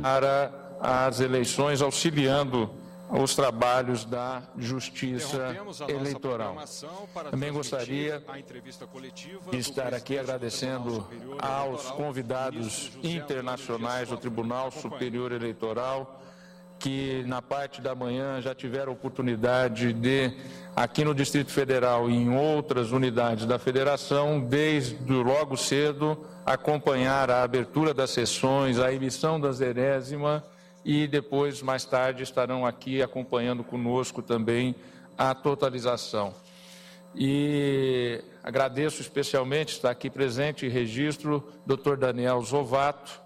para as eleições, auxiliando os trabalhos da Justiça Eleitoral. Também gostaria de estar aqui agradecendo aos convidados internacionais do Tribunal Superior Eleitoral, que na parte da manhã já tiveram oportunidade de, aqui no Distrito Federal e em outras unidades da Federação, desde logo cedo, acompanhar a abertura das sessões, a emissão da 0ª, e depois, mais tarde, estarão aqui acompanhando conosco também a totalização. E agradeço especialmente estar aqui presente e registro o Dr. Daniel Zovato,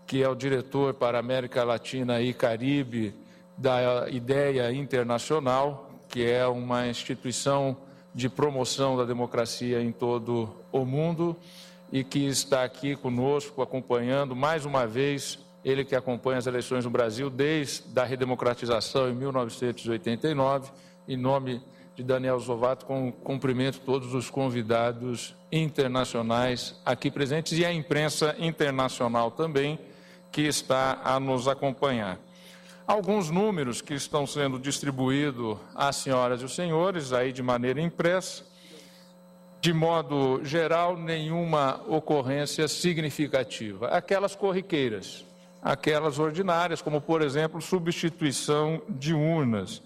que é o diretor para a América Latina e Caribe da IDEA Internacional, que é uma instituição de promoção da democracia em todo o mundo e que está aqui conosco acompanhando mais uma vez. Ele que acompanha as eleições no Brasil desde a redemocratização em 1989, em nome de Daniel Zovato, cumprimento todos os convidados internacionais aqui presentes e a imprensa internacional também, que está a nos acompanhar. Alguns números que estão sendo distribuídos às senhoras e os senhores, aí de maneira impressa. De modo geral, nenhuma ocorrência significativa. Aquelas corriqueiras, aquelas ordinárias, como, por exemplo, substituição de urnas.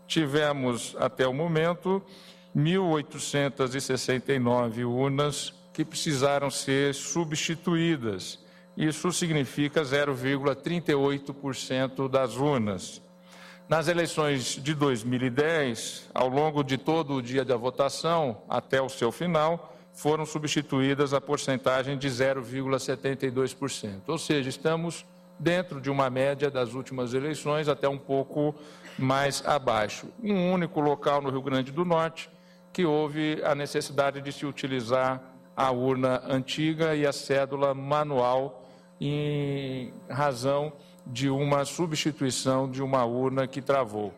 Tivemos, até o momento, 1.869 urnas que precisaram ser substituídas. Isso significa 0,38% das urnas. Nas eleições de 2010, ao longo de todo o dia da votação, até o seu final, foram substituídas a porcentagem de 0,72%. Ou seja, estamos dentro de uma média das últimas eleições, até um pouco mais abaixo. Um único local no Rio Grande do Norte que houve a necessidade de se utilizar a urna antiga e a cédula manual em razão de uma substituição de uma urna que travou.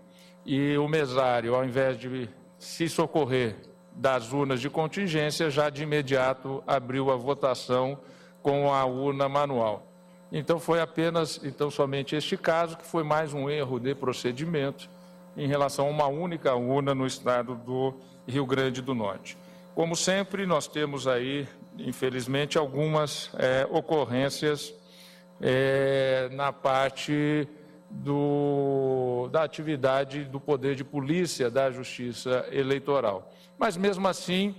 E o mesário, ao invés de se socorrer das urnas de contingência, já de imediato abriu a votação com a urna manual. Então foi apenas, somente este caso, que foi mais um erro de procedimento em relação a uma única urna no estado do Rio Grande do Norte. Como sempre, nós temos aí, infelizmente, algumas ocorrências na parte da atividade do poder de polícia da Justiça Eleitoral. Mas, mesmo assim,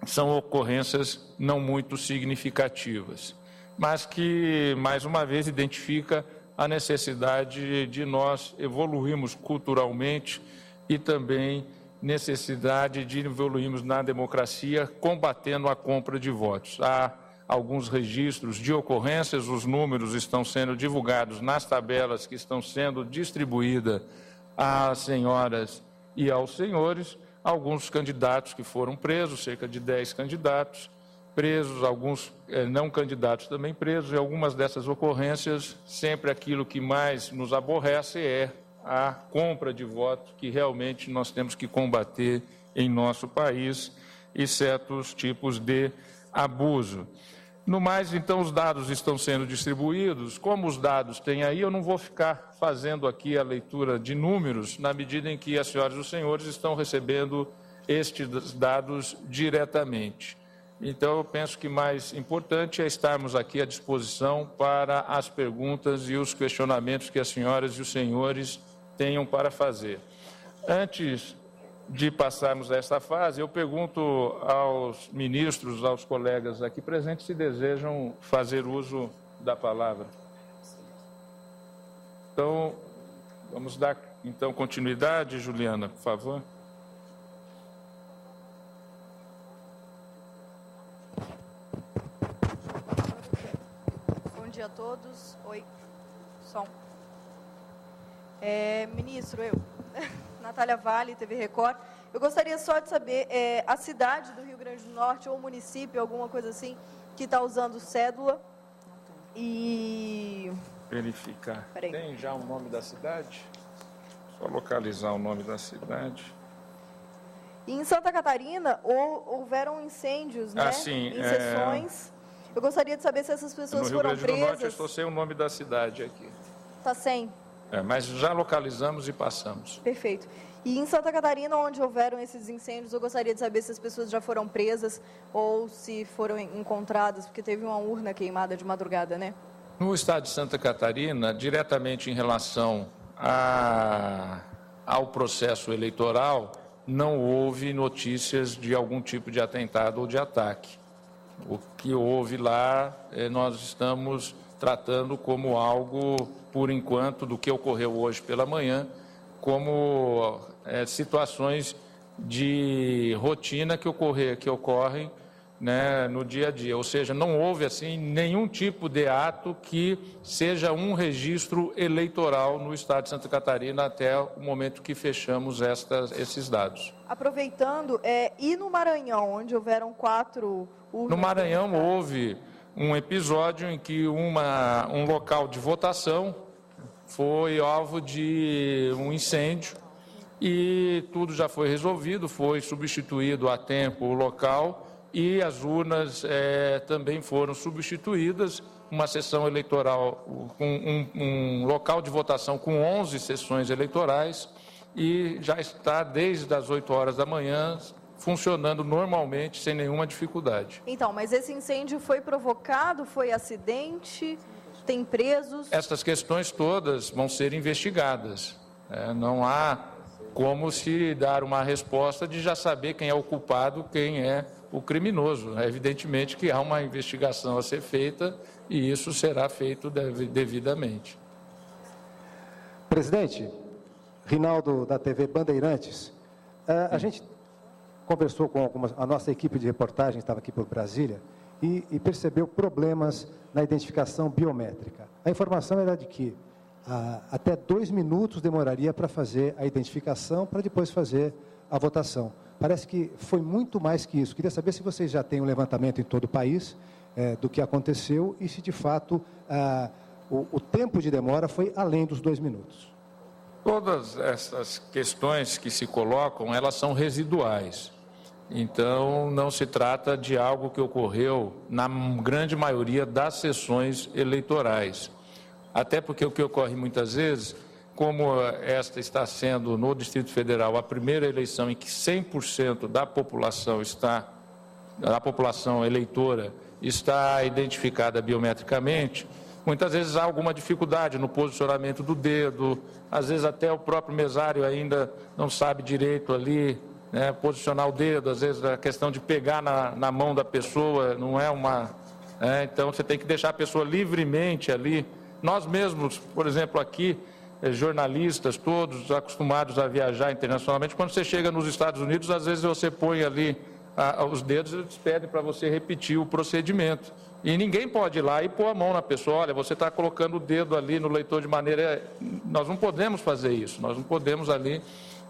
são ocorrências não muito significativas, mas que, mais uma vez, identifica a necessidade de nós evoluirmos culturalmente e também necessidade de evoluirmos na democracia, combatendo a compra de votos. Há alguns registros de ocorrências, os números estão sendo divulgados nas tabelas que estão sendo distribuídas às senhoras e aos senhores, alguns candidatos que foram presos, cerca de 10 candidatos presos, alguns não candidatos também presos, e algumas dessas ocorrências, sempre aquilo que mais nos aborrece é a compra de voto, que realmente nós temos que combater em nosso país, e certos tipos de abuso. No mais, então, os dados estão sendo distribuídos. Como os dados têm aí, eu não vou ficar fazendo aqui a leitura de números, na medida em que as senhoras e os senhores estão recebendo estes dados diretamente. Então, eu penso que mais importante é estarmos aqui à disposição para as perguntas e os questionamentos que as senhoras e os senhores tenham para fazer. Antes de passarmos a esta fase, eu pergunto aos ministros, aos colegas aqui presentes, se desejam fazer uso da palavra. Então, vamos dar continuidade, Juliana, por favor. Bom dia a todos. Oi, som. Ministro, Natália Vale, TV Record. Eu gostaria só de saber, a cidade do Rio Grande do Norte ou município, alguma coisa assim, que está usando cédula e... Verificar. Tem já o nome da cidade? Só localizar o nome da cidade. E em Santa Catarina, houveram incêndios, né? Sim, em sessões. Eu gostaria de saber se essas pessoas foram presas. No Rio Grande do Norte, eu estou sem o nome da cidade aqui. Está sem? Mas já localizamos e passamos. Perfeito. E em Santa Catarina, onde houveram esses incêndios, eu gostaria de saber se as pessoas já foram presas ou se foram encontradas, porque teve uma urna queimada de madrugada, né? No estado de Santa Catarina, diretamente em relação ao processo eleitoral, não houve notícias de algum tipo de atentado ou de ataque. O que houve lá, nós estamos tratando como algo, por enquanto, do que ocorreu hoje pela manhã, como situações de rotina que ocorrem, né, no dia a dia. Ou seja, não houve assim nenhum tipo de ato que seja um registro eleitoral no estado de Santa Catarina até o momento que fechamos esses dados. Aproveitando, e no Maranhão, onde houveram 4 urnas? No Maranhão houve um episódio em que um local de votação foi alvo de um incêndio e tudo já foi resolvido, foi substituído a tempo o local e as urnas também foram substituídas, uma sessão eleitoral, um local de votação com 11 sessões eleitorais e já está desde as 8 horas da manhã funcionando normalmente, sem nenhuma dificuldade. Então, mas esse incêndio foi provocado, foi acidente, tem presos? Essas questões todas vão ser investigadas. Não há como se dar uma resposta de já saber quem é o culpado, quem é o criminoso. Evidentemente que há uma investigação a ser feita e isso será feito devidamente. Presidente, Rinaldo da TV Bandeirantes, a gente conversou com a nossa equipe de reportagem, estava aqui por Brasília, e percebeu problemas na identificação biométrica. A informação era de que até 2 minutos demoraria para fazer a identificação, para depois fazer a votação. Parece que foi muito mais que isso. Queria saber se vocês já têm um levantamento em todo o país do que aconteceu e se, de fato, o tempo de demora foi além dos 2 minutos. Todas essas questões que se colocam, elas são residuais. Então, não se trata de algo que ocorreu na grande maioria das sessões eleitorais. Até porque o que ocorre muitas vezes, como esta está sendo no Distrito Federal a primeira eleição em que 100% da população eleitora está identificada biometricamente, muitas vezes há alguma dificuldade no posicionamento do dedo, às vezes até o próprio mesário ainda não sabe direito ali, posicionar o dedo, às vezes a questão de pegar na mão da pessoa não é uma... então você tem que deixar a pessoa livremente ali. Nós mesmos, por exemplo, aqui, jornalistas, todos acostumados a viajar internacionalmente, quando você chega nos Estados Unidos, às vezes você põe ali os dedos e eles pedem para você repetir o procedimento. E ninguém pode ir lá e pôr a mão na pessoa, olha, você está colocando o dedo ali no leitor de maneira... Nós não podemos fazer isso, nós não podemos ali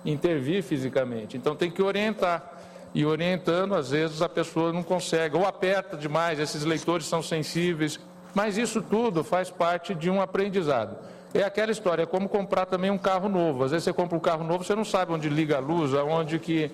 intervir fisicamente. Então tem que orientar. E orientando, às vezes a pessoa não consegue, ou aperta demais, esses leitores são sensíveis, mas isso tudo faz parte de um aprendizado. É aquela história, é como comprar também um carro novo. Às vezes você compra um carro novo, você não sabe onde liga a luz, aonde que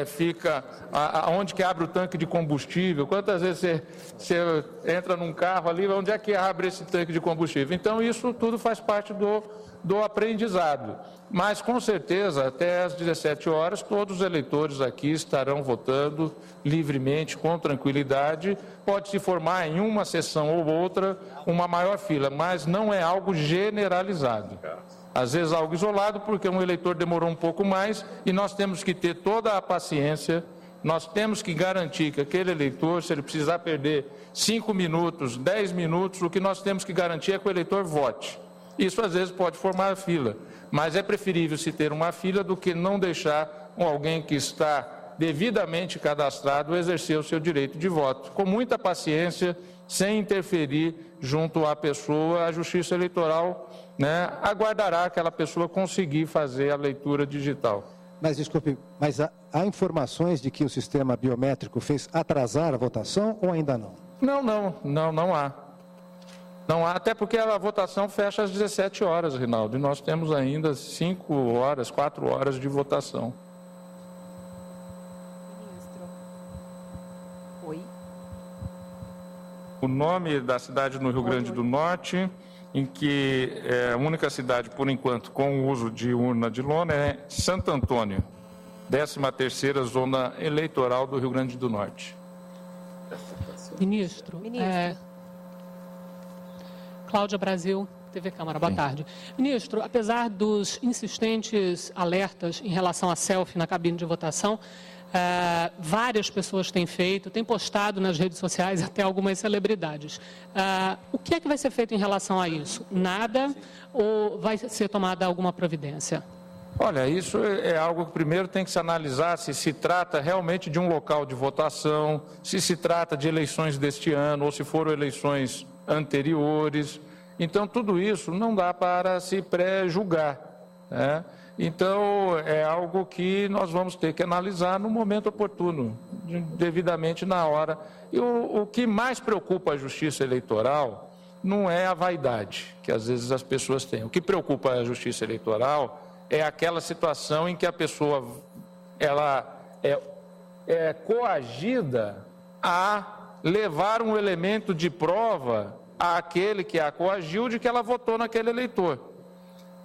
fica, aonde que abre o tanque de combustível, quantas vezes você entra num carro ali, onde é que abre esse tanque de combustível. Então isso tudo faz parte do aprendizado. Mas com certeza, até às 17 horas, todos os eleitores aqui estarão votando livremente, com tranquilidade. Pode se formar em uma sessão ou outra uma maior fila, mas não é algo generalizado. Às vezes algo isolado, porque um eleitor demorou um pouco mais e nós temos que ter toda a paciência, nós temos que garantir que aquele eleitor, se ele precisar perder 5 minutos, 10 minutos, o que nós temos que garantir é que o eleitor vote. Isso às vezes pode formar fila, mas é preferível se ter uma fila do que não deixar alguém que está devidamente cadastrado exercer o seu direito de voto. Com muita paciência, sem interferir junto à pessoa, a Justiça Eleitoral aguardará aquela pessoa conseguir fazer a leitura digital. Mas, desculpe, mas há informações de que o sistema biométrico fez atrasar a votação ou ainda não? Não há. Não há, até porque a votação fecha às 17 horas, Rinaldo, e nós temos ainda 5 horas, 4 horas de votação. Ministro. Oi. nome da cidade no Rio Grande do Norte, em que a única cidade, por enquanto, com o uso de urna de lona é Santo Antônio, 13ª Zona Eleitoral do Rio Grande do Norte. Ministro. Cláudia Brasil, TV Câmara, boa tarde. Ministro, apesar dos insistentes alertas em relação a selfie na cabine de votação, várias pessoas têm feito, têm postado nas redes sociais, até algumas celebridades. O que é que vai ser feito em relação a isso? Nada ou vai ser tomada alguma providência? Olha, isso é algo que primeiro tem que se analisar se se trata realmente de um local de votação, se trata de eleições deste ano ou se foram eleições anteriores. Então, tudo isso não dá para se pré-julgar, né? Então, é algo que nós vamos ter que analisar no momento oportuno, devidamente na hora. E o que mais preocupa a Justiça Eleitoral não é a vaidade que às vezes as pessoas têm. O que preocupa a Justiça Eleitoral é aquela situação em que a pessoa ela é coagida a levar um elemento de prova àquele que a coagiu de que ela votou naquele eleitor.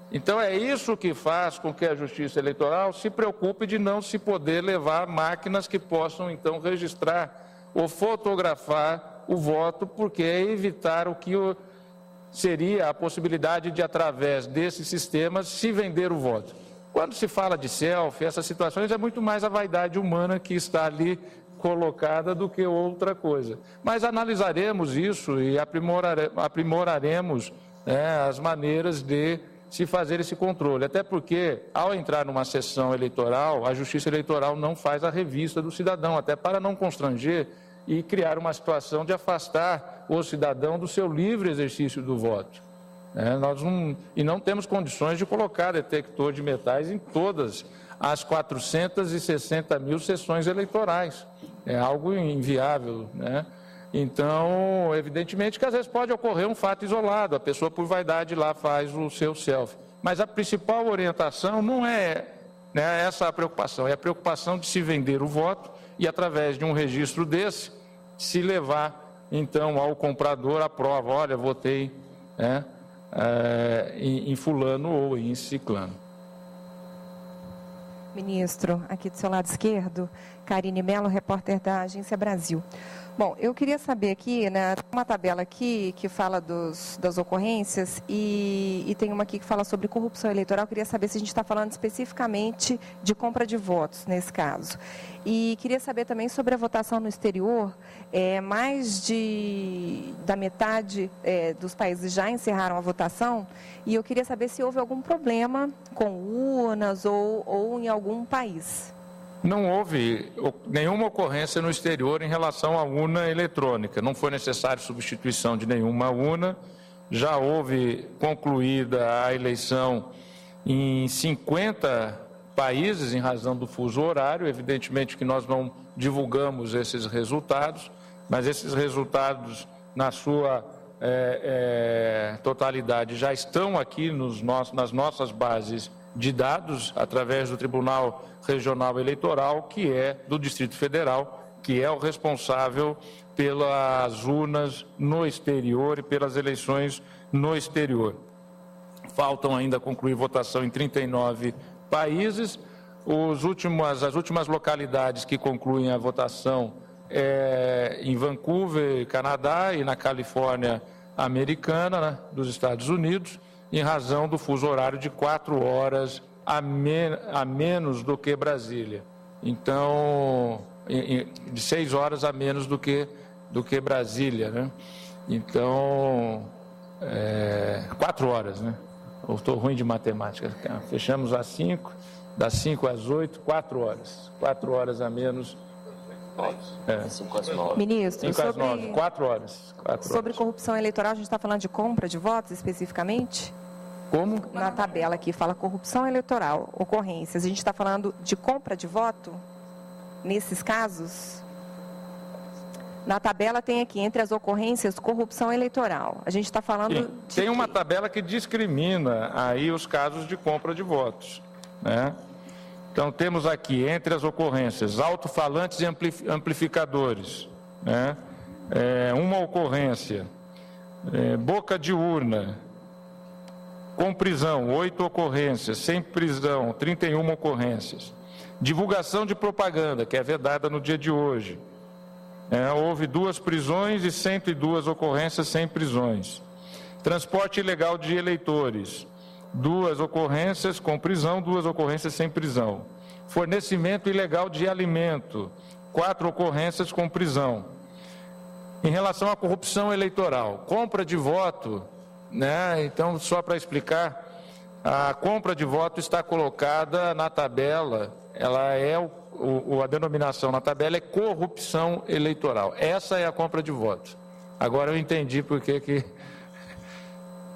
Então, é isso que faz com que a Justiça Eleitoral se preocupe de não se poder levar máquinas que possam, então, registrar ou fotografar o voto, porque é evitar o que seria a possibilidade de, através desses sistemas, se vender o voto. Quando se fala de selfie, essas situações é muito mais a vaidade humana que está ali colocada do que outra coisa. Mas analisaremos isso e aprimoraremos as maneiras de se fazer esse controle. Até porque, ao entrar numa sessão eleitoral, a Justiça Eleitoral não faz a revista do cidadão, até para não constranger e criar uma situação de afastar o cidadão do seu livre exercício do voto. Nós não temos condições de colocar detector de metais em todas as 460 mil sessões eleitorais. É algo inviável, né? Então, evidentemente que às vezes pode ocorrer um fato isolado, a pessoa por vaidade lá faz o seu selfie. Mas a principal orientação não é essa a preocupação, é a preocupação de se vender o voto e, através de um registro desse, se levar, então, ao comprador a prova, olha, votei em fulano ou em ciclano. Ministro, aqui do seu lado esquerdo, Karine Mello, repórter da Agência Brasil. Bom, eu queria saber aqui, né, tem uma tabela aqui que fala das ocorrências e tem uma aqui que fala sobre corrupção eleitoral. Eu queria saber se a gente está falando especificamente de compra de votos nesse caso. E queria saber também sobre a votação no exterior. Mais da metade dos países já encerraram a votação e eu queria saber se houve algum problema com urnas ou em algum país. Não houve nenhuma ocorrência no exterior em relação à urna eletrônica. Não foi necessária substituição de nenhuma urna. Já houve concluída a eleição em 50 países em razão do fuso horário. Evidentemente que nós não divulgamos esses resultados, mas esses resultados, na sua totalidade, já estão aqui nas nossas bases de dados, através do Tribunal Regional Eleitoral, que é do Distrito Federal, que é o responsável pelas urnas no exterior e pelas eleições no exterior. Faltam ainda concluir votação em 39 países. As últimas localidades que concluem a votação em Vancouver, Canadá, e na Califórnia Americana, né, dos Estados Unidos, em razão do fuso horário de 4 horas a menos do que Brasília. Então, de 6 horas a menos do que Brasília, né? Então, 4 horas, né? Eu estou ruim de matemática. Fechamos às 5, das 5 às 8, 4 horas. 4 horas a menos. 5 às 9. Ministro, 5 às 9, 4 horas. Sobre corrupção eleitoral, a gente está falando de compra de votos especificamente? Como? Na tabela aqui fala corrupção eleitoral, ocorrências. A gente está falando de compra de voto nesses casos? Na tabela tem aqui, entre as ocorrências, corrupção eleitoral. A gente está falando de... Tem uma tabela que discrimina aí os casos de compra de votos, né? Então, temos aqui, entre as ocorrências, alto-falantes e amplificadores, né? uma ocorrência. Boca de urna, com prisão, 8 ocorrências, sem prisão, 31 ocorrências. Divulgação de propaganda, que é vedada no dia de hoje. Houve 2 prisões e 102 ocorrências sem prisões. Transporte ilegal de eleitores, 2 ocorrências com prisão, 2 ocorrências sem prisão. Fornecimento ilegal de alimento, 4 ocorrências com prisão. Em relação à corrupção eleitoral, compra de voto, então, só para explicar, a compra de voto está colocada na tabela, ela é a denominação na tabela é corrupção eleitoral. Essa é a compra de voto. Agora eu entendi por que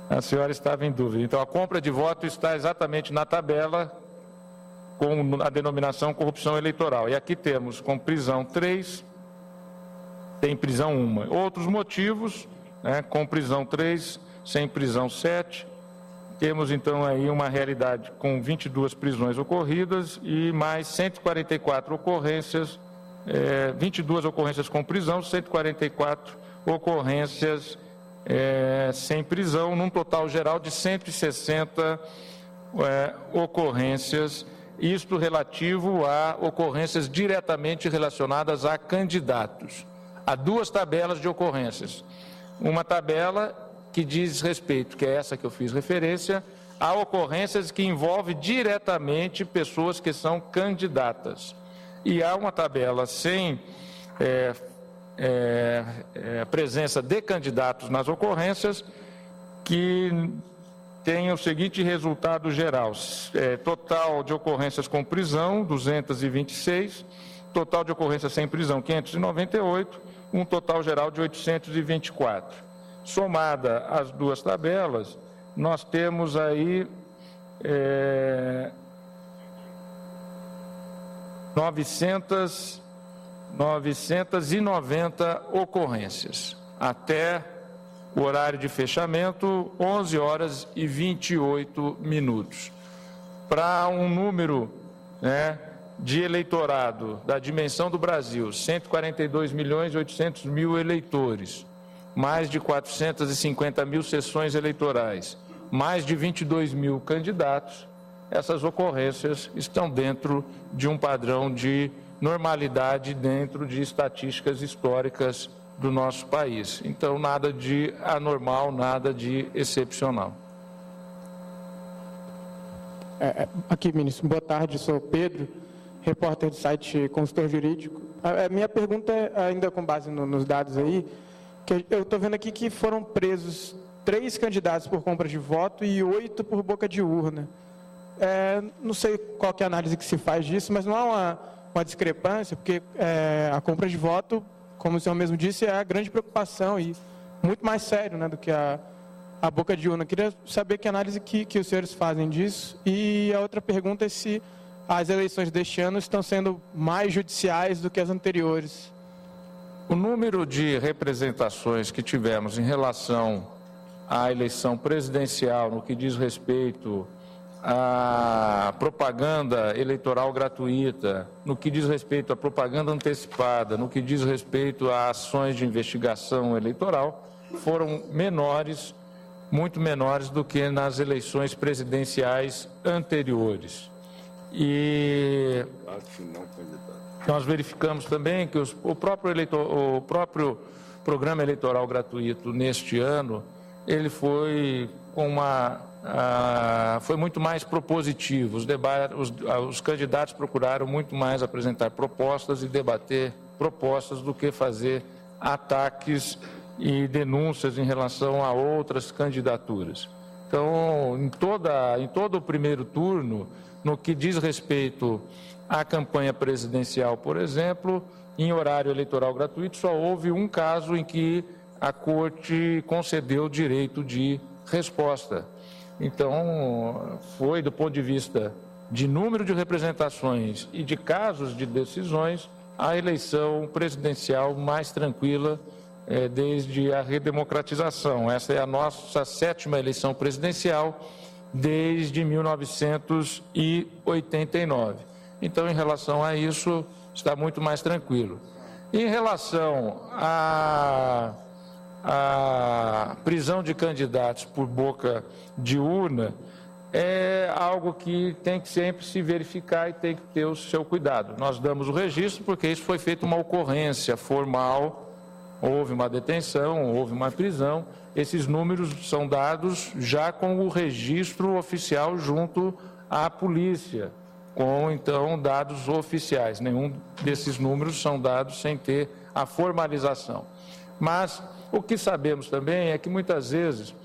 a senhora estava em dúvida. Então, a compra de voto está exatamente na tabela com a denominação corrupção eleitoral. E aqui temos com prisão 3, sem prisão 1. Outros motivos, com prisão 3, sem prisão 7. Temos então aí uma realidade com 22 prisões ocorridas e mais 144 ocorrências, 22 ocorrências com prisão, 144 ocorrências sem prisão, num total geral de 160 ocorrências, isto relativo a ocorrências diretamente relacionadas a candidatos. Há 2 tabelas de ocorrências. Uma tabela que diz respeito, que é essa que eu fiz referência, a ocorrências que envolvem diretamente pessoas que são candidatas. E há uma tabela sem presença de candidatos nas ocorrências, que tem o seguinte resultado geral: total de ocorrências com prisão, 226, total de ocorrências sem prisão, 598, um total geral de 824. Somada as 2 tabelas, nós temos aí 990 ocorrências. Até o horário de fechamento, 11 horas e 28 minutos. Para um número de eleitorado da dimensão do Brasil, 142 milhões e 800 mil eleitores, mais de 450 mil sessões eleitorais, mais de 22 mil candidatos, essas ocorrências estão dentro de um padrão de normalidade, dentro de estatísticas históricas do nosso país. Então, nada de anormal, nada de excepcional. Aqui, ministro, boa tarde, sou Pedro, repórter do site Consultor Jurídico. A minha pergunta é ainda com base nos dados aí, que eu estou vendo aqui que foram presos 3 candidatos por compra de voto e 8 por boca de urna. Não sei qual que é a análise que se faz disso, mas não há uma discrepância, porque a compra de voto, como o senhor mesmo disse, é a grande preocupação e muito mais sério, do que a boca de urna. Queria saber que análise que os senhores fazem disso. E a outra pergunta é se as eleições deste ano estão sendo mais judiciais do que as anteriores. O número de representações que tivemos em relação à eleição presidencial, no que diz respeito à propaganda eleitoral gratuita, no que diz respeito à propaganda antecipada, no que diz respeito a ações de investigação eleitoral, foram menores, muito menores do que nas eleições presidenciais anteriores. E nós verificamos também que o próprio programa eleitoral gratuito neste ano, ele foi foi muito mais propositivo. Os candidatos procuraram muito mais apresentar propostas e debater propostas do que fazer ataques e denúncias em relação a outras candidaturas. Então, em todo o primeiro turno, no que diz respeito à campanha presidencial, por exemplo, em horário eleitoral gratuito, só houve um caso em que a Corte concedeu o direito de resposta. Então, foi, do ponto de vista de número de representações e de casos de decisões, a eleição presidencial mais tranquila desde a redemocratização. Essa é a nossa 7ª eleição presidencial desde 1989. Então, em relação a isso, está muito mais tranquilo. Em relação à prisão de candidatos por boca de urna, é algo que tem que sempre se verificar e tem que ter o seu cuidado. Nós damos o registro porque isso foi feita uma ocorrência formal, houve uma detenção, houve uma prisão. Esses números são dados já com o registro oficial junto à polícia, com, então, dados oficiais. Nenhum desses números são dados sem ter a formalização. Mas o que sabemos também é que, muitas vezes,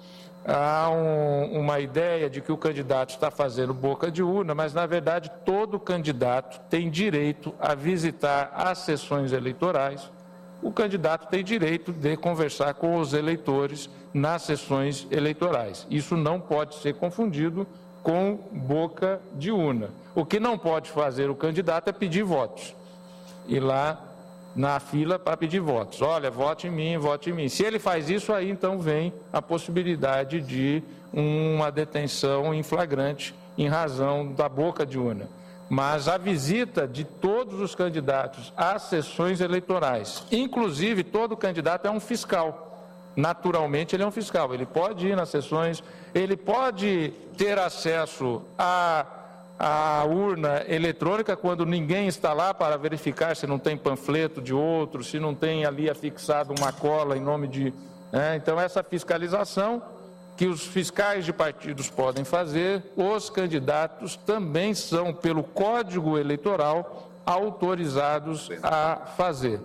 há uma ideia de que o candidato está fazendo boca de urna, mas, na verdade, todo candidato tem direito a visitar as sessões eleitorais. O candidato tem direito de conversar com os eleitores nas sessões eleitorais. Isso não pode ser confundido com boca de urna. O que não pode fazer o candidato é pedir votos. Ir lá na fila para pedir votos. Olha, vote em mim, vote em mim. Se ele faz isso, aí então vem a possibilidade de uma detenção em flagrante em razão da boca de urna. Mas a visita de todos os candidatos às sessões eleitorais, inclusive todo candidato é um fiscal. Naturalmente ele é um fiscal, ele pode ir nas sessões, ele pode ter acesso à urna eletrônica quando ninguém está lá para verificar se não tem panfleto de outro, se não tem ali afixado uma cola em nome de... Então essa fiscalização que os fiscais de partidos podem fazer, os candidatos também são, pelo Código Eleitoral, autorizados a fazer.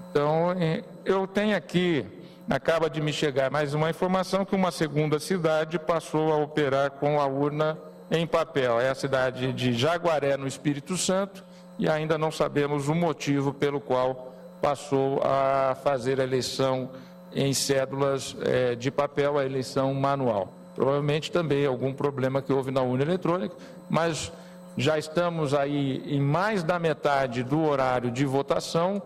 Então, eu tenho aqui, acaba de me chegar mais uma informação que uma segunda cidade passou a operar com a urna em papel. É a cidade de Jaguaré, no Espírito Santo, e ainda não sabemos o motivo pelo qual passou a fazer a eleição em cédulas de papel, a eleição manual. Provavelmente também algum problema que houve na urna eletrônica, mas já estamos aí em mais da metade do horário de votação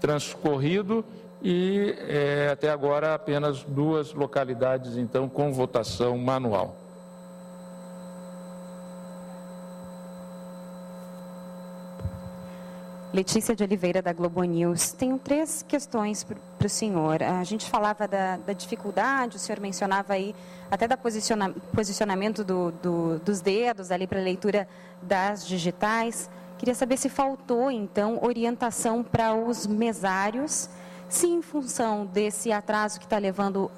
transcorrido e até agora apenas 2 localidades, então, com votação manual. Letícia de Oliveira, da Globo News. Tenho 3 questões para o senhor. A gente falava da dificuldade, o senhor mencionava aí até da posicionamento dos dedos ali para a leitura das digitais. Queria saber se faltou, então, orientação para os mesários, se em função desse atraso que está levando,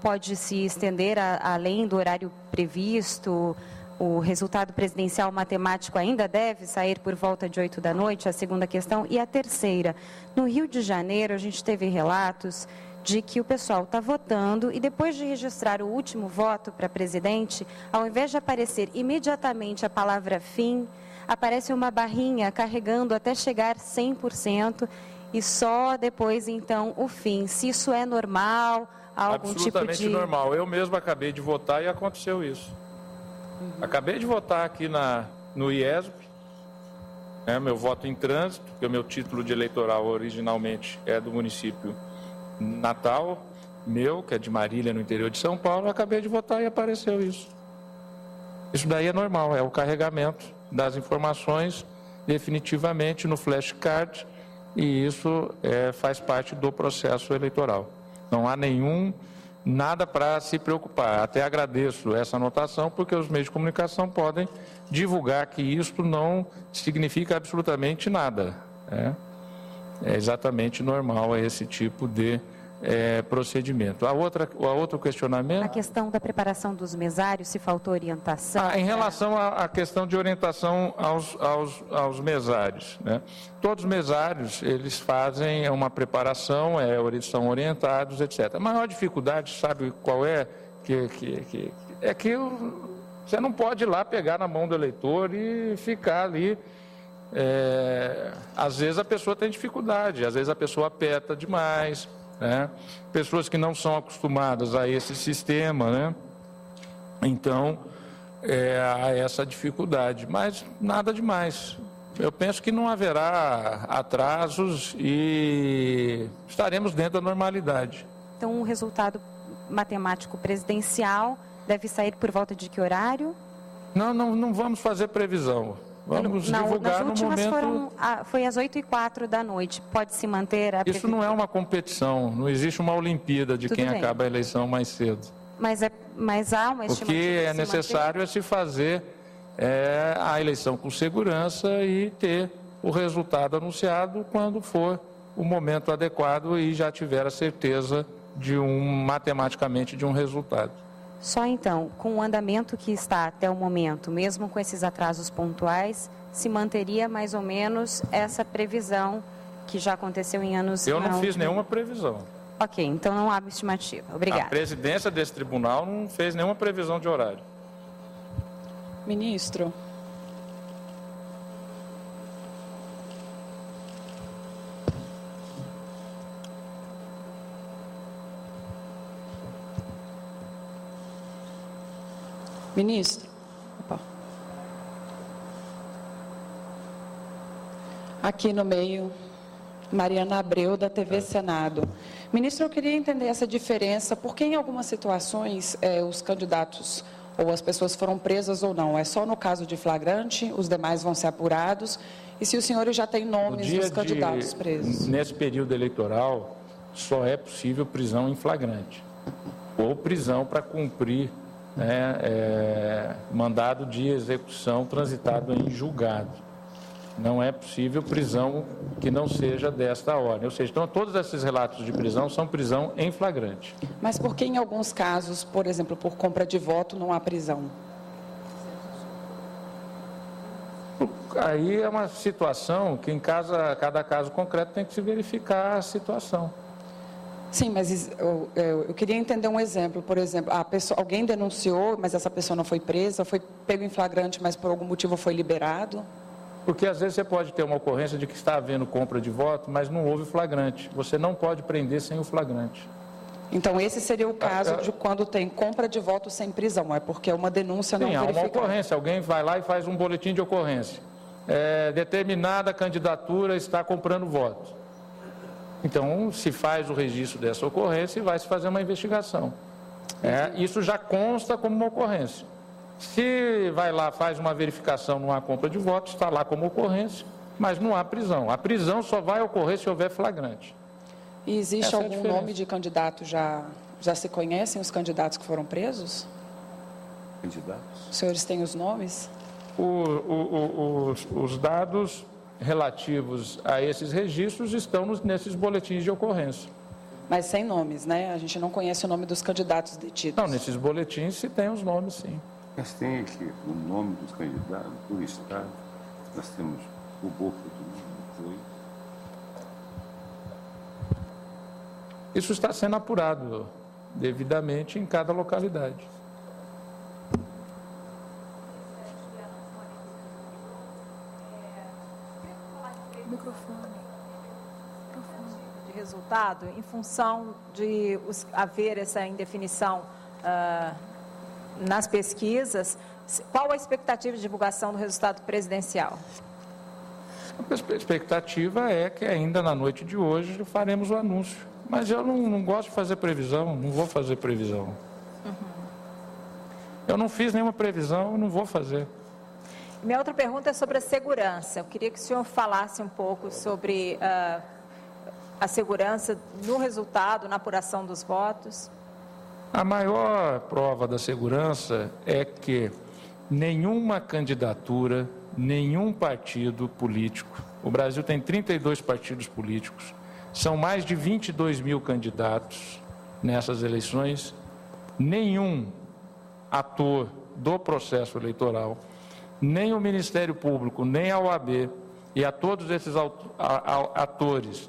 pode se estender além do horário previsto. O resultado presidencial matemático ainda deve sair por volta de 8 da noite, a segunda questão. E a terceira, no Rio de Janeiro, a gente teve relatos de que o pessoal está votando e depois de registrar o último voto para presidente, ao invés de aparecer imediatamente a palavra fim, aparece uma barrinha carregando até chegar 100% e só depois, então, o fim. Se isso é normal, algum tipo de... Absolutamente normal. Eu mesmo acabei de votar e aconteceu isso. Acabei de votar aqui no IESP, meu voto em trânsito, porque o meu título de eleitoral originalmente é do município natal, que é de Marília, no interior de São Paulo. Acabei de votar e apareceu isso. Isso daí é normal, é o carregamento das informações definitivamente no flashcard e isso faz parte do processo eleitoral. Não há nada para se preocupar. Até agradeço essa anotação, porque os meios de comunicação podem divulgar que isso não significa absolutamente nada. É exatamente normal esse tipo de procedimento. Outro questionamento? A questão da preparação dos mesários, se faltou orientação. Em relação à questão de orientação aos mesários, todos os mesários, eles fazem uma preparação, eles são orientados, etc. A maior dificuldade, sabe qual é? É que você não pode ir lá pegar na mão do eleitor e ficar ali. Às vezes a pessoa tem dificuldade, às vezes a pessoa aperta demais, pessoas que não são acostumadas a esse sistema, Então, há essa dificuldade, mas nada demais. Eu penso que não haverá atrasos e estaremos dentro da normalidade. Então, o resultado matemático presidencial deve sair por volta de que horário? Não vamos fazer previsão. Vamos divulgar nas últimas no momento... foi às 8h04 da noite. Pode se manter a... Isso não é uma competição, não existe uma Olimpíada de Tudo quem bem. acaba a eleição mais cedo. Mas há uma estimativa O que é necessário é se fazer a eleição com segurança e ter o resultado anunciado quando for o momento adequado e já tiver a certeza matematicamente de um resultado. Só então, com o andamento que está até o momento, mesmo com esses atrasos pontuais, se manteria mais ou menos essa previsão que já aconteceu em anos... Eu não fiz nenhuma previsão. Ok, então não há estimativa. Obrigada. A presidência desse tribunal não fez nenhuma previsão de horário. Ministro. Ministro. Opa. Aqui no meio, Mariana Abreu, da TV Senado. Ministro, eu queria entender essa diferença, porque em algumas situações os candidatos ou as pessoas foram presas ou não. É só no caso de flagrante, os demais vão ser apurados. E se os senhores já têm nomes dos candidatos presos? Nesse período eleitoral, só é possível prisão em flagrante ou prisão para cumprir mandado de execução transitado em julgado. Não é possível prisão que não seja desta ordem. Ou seja, então, todos esses relatos de prisão são prisão em flagrante. Mas por que em alguns casos, por exemplo, por compra de voto, não há prisão? Aí é uma situação que em cada caso concreto tem que se verificar a situação. Sim, mas eu queria entender um exemplo. Por exemplo, alguém denunciou, mas essa pessoa não foi presa, foi pego em flagrante, mas por algum motivo foi liberado? Porque às vezes você pode ter uma ocorrência de que está havendo compra de voto, mas não houve flagrante. Você não pode prender sem o flagrante. Então, esse seria o caso de quando tem compra de voto sem prisão, é porque é uma denúncia não verificada. Sim, há uma ocorrência, alguém vai lá e faz um boletim de ocorrência. Determinada candidatura está comprando votos. Então, se faz o registro dessa ocorrência e vai se fazer uma investigação. Isso já consta como uma ocorrência. Se vai lá, faz uma verificação, não há compra de votos, está lá como ocorrência, mas não há prisão. A prisão só vai ocorrer se houver flagrante. E existe algum nome de candidato, já se conhecem os candidatos que foram presos? Candidatos? Os senhores têm os nomes? Os dados relativos a esses registros estão nesses boletins de ocorrência. Mas sem nomes, né? A gente não conhece o nome dos candidatos detidos. Não, nesses boletins se tem os nomes, sim. Mas tem aqui o nome dos candidatos, por estado. Nós temos o Boca do Mundo. Isso está sendo apurado devidamente em cada localidade. De resultado, em função de haver essa indefinição nas pesquisas, qual a expectativa de divulgação do resultado presidencial? A expectativa é que ainda na noite de hoje faremos o anúncio. Mas eu não gosto de fazer previsão, não vou fazer previsão. Eu não fiz nenhuma previsão, não vou fazer. Minha outra pergunta é sobre a segurança. Eu queria que o senhor falasse um pouco sobre a segurança no resultado, na apuração dos votos. A maior prova da segurança é que nenhuma candidatura, nenhum partido político, o Brasil tem 32 partidos políticos, são mais de 22 mil candidatos nessas eleições, nenhum ator do processo eleitoral, nem o Ministério Público, nem a OAB e a todos esses atores,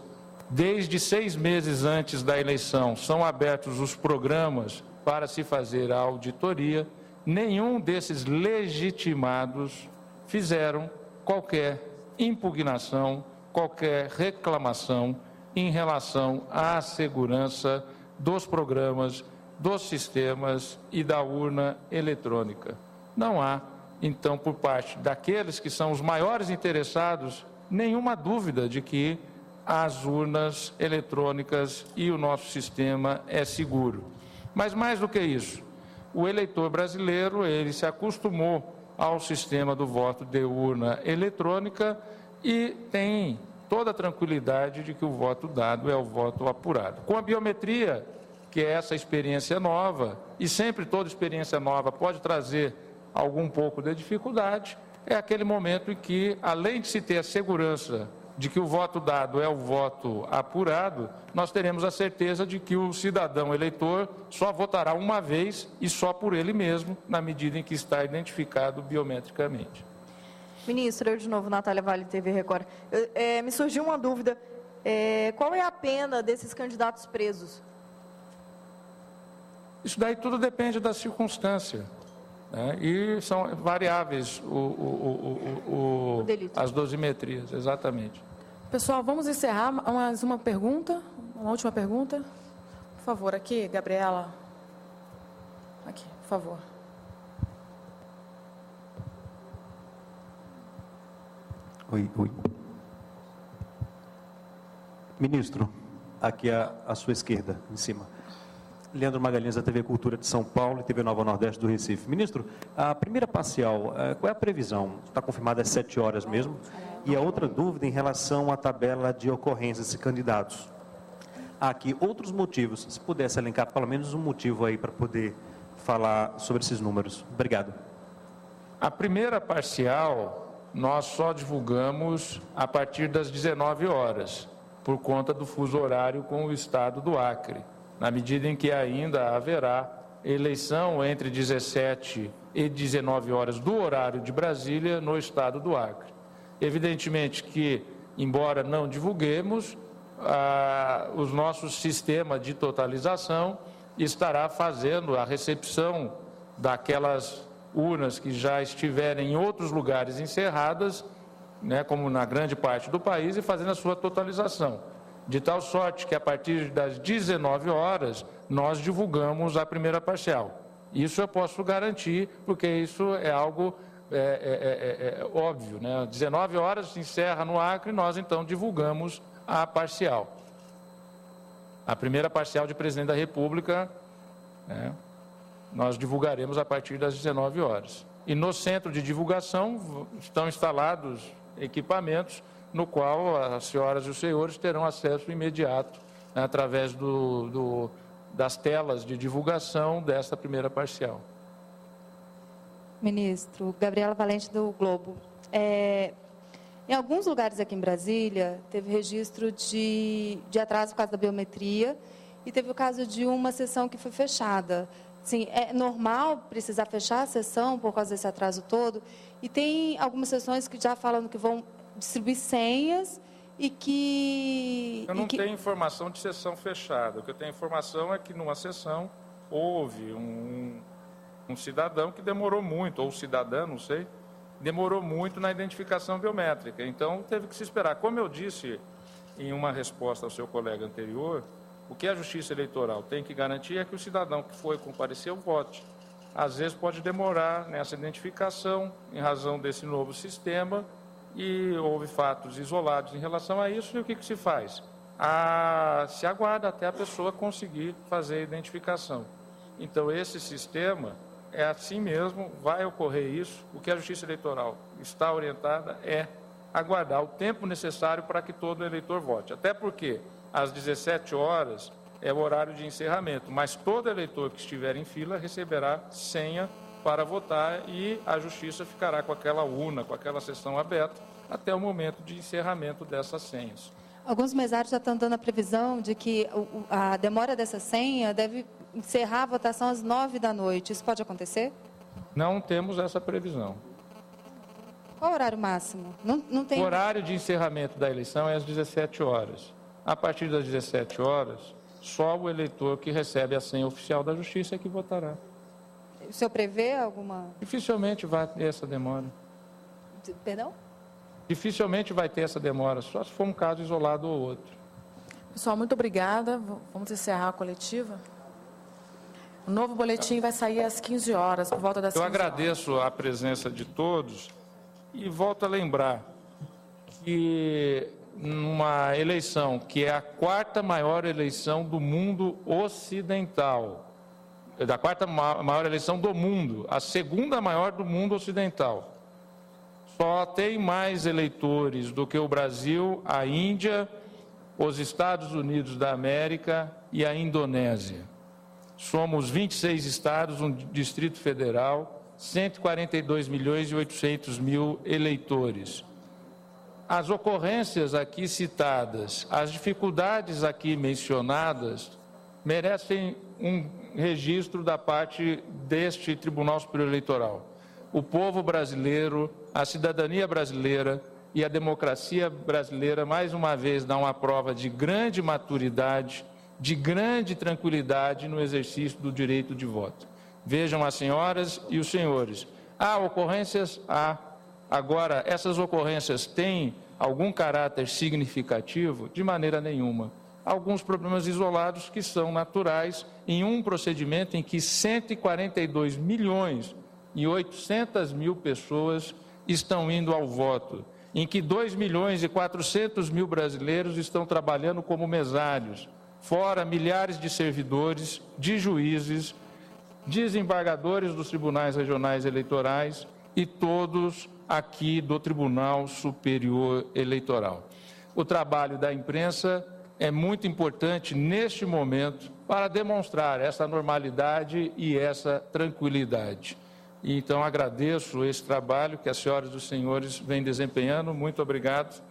desde 6 meses antes da eleição, são abertos os programas para se fazer a auditoria, nenhum desses legitimados fizeram qualquer impugnação, qualquer reclamação em relação à segurança dos programas, dos sistemas e da urna eletrônica. Não há, então, por parte daqueles que são os maiores interessados, nenhuma dúvida de que as urnas eletrônicas e o nosso sistema é seguro. Mas mais do que isso, o eleitor brasileiro, ele se acostumou ao sistema do voto de urna eletrônica e tem toda a tranquilidade de que o voto dado é o voto apurado. Com a biometria, que é essa experiência nova, e sempre toda experiência nova pode trazer algum pouco de dificuldade, é aquele momento em que, além de se ter a segurança de que o voto dado é o voto apurado, nós teremos a certeza de que o cidadão eleitor só votará uma vez e só por ele mesmo, na medida em que está identificado biometricamente. Ministro, eu de novo, Natália Vale, TV Record. Me surgiu uma dúvida. Qual é a pena desses candidatos presos? Isso daí tudo depende da circunstância, né? E são variáveis as dosimetrias, exatamente. Pessoal, vamos encerrar. Mais uma pergunta, uma última pergunta. Por favor, aqui, Gabriela. Aqui, por favor. Oi. Ministro, aqui à sua esquerda, em cima. Leandro Magalhães, da TV Cultura de São Paulo e TV Nova Nordeste do Recife. Ministro, a primeira parcial, qual é a previsão? Está confirmada às 7 horas mesmo? E a outra dúvida em relação à tabela de ocorrências de candidatos. Há aqui outros motivos, se pudesse elencar pelo menos um motivo aí para poder falar sobre esses números. Obrigado. A primeira parcial, nós só divulgamos a partir das 19 horas, por conta do fuso horário com o estado do Acre, na medida em que ainda haverá eleição entre 17 e 19 horas do horário de Brasília no estado do Acre. Evidentemente que, embora não divulguemos, o nosso sistema de totalização estará fazendo a recepção daquelas urnas que já estiverem em outros lugares encerradas, né, como na grande parte do país, e fazendo a sua totalização. De tal sorte que, a partir das 19 horas, nós divulgamos a primeira parcial. Isso eu posso garantir, porque isso é algo óbvio, né? 19 horas se encerra no Acre, nós então divulgamos a parcial. A primeira parcial de presidente da República, né, nós divulgaremos a partir das 19 horas. E no centro de divulgação estão instalados equipamentos no qual as senhoras e os senhores terão acesso imediato, né, através das telas de divulgação desta primeira parcial. Ministro, Gabriela Valente, do Globo. Em alguns lugares aqui em Brasília, teve registro de atraso por causa da biometria e teve o caso de uma sessão que foi fechada. Sim, é normal precisar fechar a sessão por causa desse atraso todo? E tem algumas sessões que já falam que vão distribuir senhas e que... Eu não tenho informação de sessão fechada. O que eu tenho informação é que numa sessão houve um cidadão que demorou muito, ou cidadã, não sei, demorou muito na identificação biométrica. Então, teve que se esperar. Como eu disse em uma resposta ao seu colega anterior, o que a Justiça Eleitoral tem que garantir é que o cidadão que foi comparecer vote. Às vezes pode demorar nessa identificação, em razão desse novo sistema, e houve fatos isolados em relação a isso, e o que se faz? Se aguarda até a pessoa conseguir fazer a identificação. Então, esse sistema é assim mesmo, vai ocorrer isso. O que a Justiça Eleitoral está orientada é aguardar o tempo necessário para que todo eleitor vote. Até porque, às 17 horas, é o horário de encerramento, mas todo eleitor que estiver em fila receberá senha para votar e a Justiça ficará com aquela urna, com aquela sessão aberta, até o momento de encerramento dessas senhas. Alguns mesários já estão dando a previsão de que a demora dessa senha deve encerrar a votação às 9 da noite. Isso pode acontecer? Não temos essa previsão. Qual o horário máximo? Não tem... O horário de encerramento da eleição é às 17 horas. A partir das 17 horas, só o eleitor que recebe a senha oficial da Justiça é que votará. O senhor prevê alguma... Dificilmente vai ter essa demora. Perdão? Dificilmente vai ter essa demora, só se for um caso isolado ou outro. Pessoal, muito obrigada. Vamos encerrar a coletiva. O novo boletim vai sair às 15 horas, por volta das 15 horas. Eu agradeço a presença de todos e volto a lembrar que numa eleição que é a 4ª maior eleição do mundo ocidental, da quarta maior eleição do mundo, a segunda maior do mundo ocidental. Só tem mais eleitores do que o Brasil, a Índia, os Estados Unidos da América e a Indonésia. Somos 26 estados, um Distrito Federal, 142 milhões e 800 mil eleitores. As ocorrências aqui citadas, as dificuldades aqui mencionadas, merecem um registro da parte deste Tribunal Superior Eleitoral. O povo brasileiro, a cidadania brasileira e a democracia brasileira, mais uma vez, dão uma prova de grande maturidade, de grande tranquilidade no exercício do direito de voto. Vejam as senhoras e os senhores. Há ocorrências? Há. Agora, essas ocorrências têm algum caráter significativo? De maneira nenhuma. Alguns problemas isolados que são naturais em um procedimento em que 142 milhões e 800 mil pessoas estão indo ao voto, em que 2 milhões e 400 mil brasileiros estão trabalhando como mesários, fora milhares de servidores, de juízes, desembargadores dos tribunais regionais eleitorais e todos aqui do Tribunal Superior Eleitoral. O trabalho da imprensa é muito importante neste momento para demonstrar essa normalidade e essa tranquilidade. Então, agradeço esse trabalho que as senhoras e os senhores vêm desempenhando. Muito obrigado.